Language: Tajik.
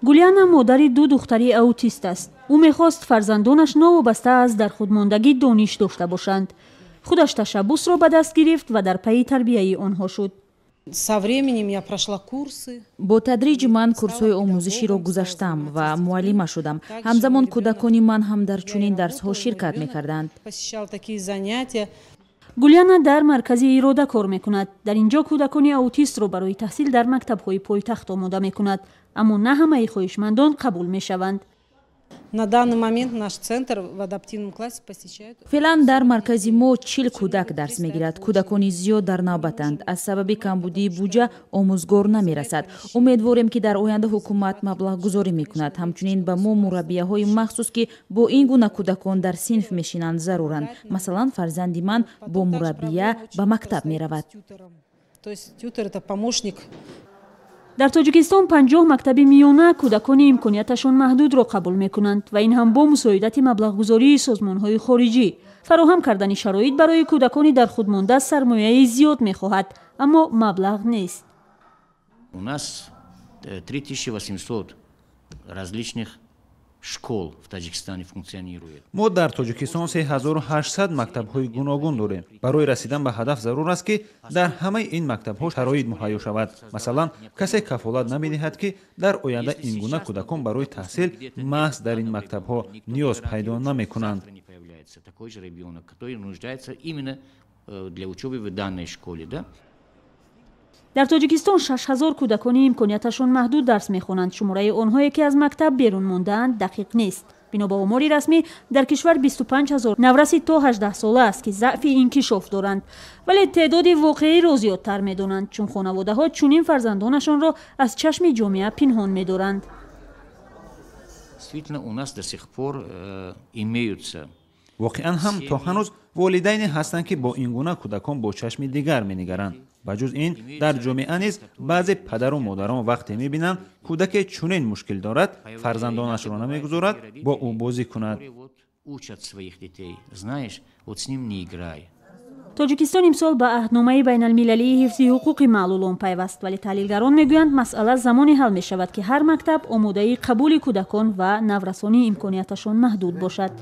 гулиана модари ду духтари аутист аст. ӯ мехост фарзандонаш новобаста аз дархудмондагӣ дониш дошта бошанд. худаш ташаббусро ба даст гирифт ва дар пайи тарбияи онҳо шуд. бо тадриҷ ман курсҳои омӯзиширо гузаштам ва муаллима шудам. ҳамзамон кӯдакони ман ҳам дар чунин дарсҳо ширкат мекарданд. гулиана дар маркази ирода кор мекунад. дар ин ҷо кӯдакони аутистро барои таҳсил дар мактабҳои пойтахт омода мекунад, аммо на ҳамаи хоҳишмандон қабул мешаванд. феълан дар маркази мо 40 кӯдак дарс мегирад. кӯдакони зиёд дар навбатанд. аз сабаби камбудии буҷа омӯзгор намерасад. умедворем ки дар оянда ҳукумат маблағгузорӣ мекунад. ҳамчунин ба мо мураббияҳои махсус ки бо ин гуна кӯдакон дар синф мешинанд заруранд. масалан фарзанди ман бо мураббия ба мактаб меравад. дар тоҷикистон 50 мактаби миёна кӯдакони имкнияташон маҳдудро қабул мекунанд ва ин ҳам бо мусоидати маблағгузории созмонҳои хориҷӣ. фароҳам кардани шароит барои кӯдакони дархудмонда сармояи зиёд мехоҳад, аммо маблағ нест. У нас 3800 различных школ в Таҷикистоне функционирует. мо дар тоҷикистон 3800 мактабҳои гуногун дорем. барои расидан ба ҳадаф зарур аст ки дар ҳамаи ин мактабҳо шароит муҳайё шавад. масалан касе кафолат намедиҳад ки дар оянда ин гуна кӯдакон барои таҳсил маҳз дар ин мактабҳо ниёз пайдо намекунанд. Такой же ребенок, который нуждается именно для учебы в данной школе, да? дар тоҷикистон 6000 кӯдакони имкнияташон маҳдуд дарс мехонанд. шумораи онҳое ки аз мактаб берун мондаанд дақиқ нест. бино ба омори расмӣ дар кишвар 25000 навраси то 18 сола аст ки заъфи инкишоф доранд, вале теъдоди воқеиро зиёдтар медонанд, чун хонаводаҳо чунин фарзандонашонро аз чашми ҷомеа пинҳон медоранд. Действительно, у нас до сих пор имеются воқеан ҳам то ҳанӯз волидайне ҳастанд ки бо ин гуна кӯдакон бо чашми дигар менигаранд. ба ҷуз ин дар ҷомеа низ баъзе падару модарон вақте мебинанд кӯдаке чунин мушкил дорад, фарзандонашро намегузорад бо ӯ бозӣ кунад. тоҷикистон имсол ба аҳдномаи байналмилалии ҳифзи ҳуқуқи маълулон пайваст, вале таҳлилгарон мегӯянд масъала замоне ҳал мешавад ки ҳар мактаб омодаи қабули кӯдакон ва наврасони имкнияташон маҳдуд бошад.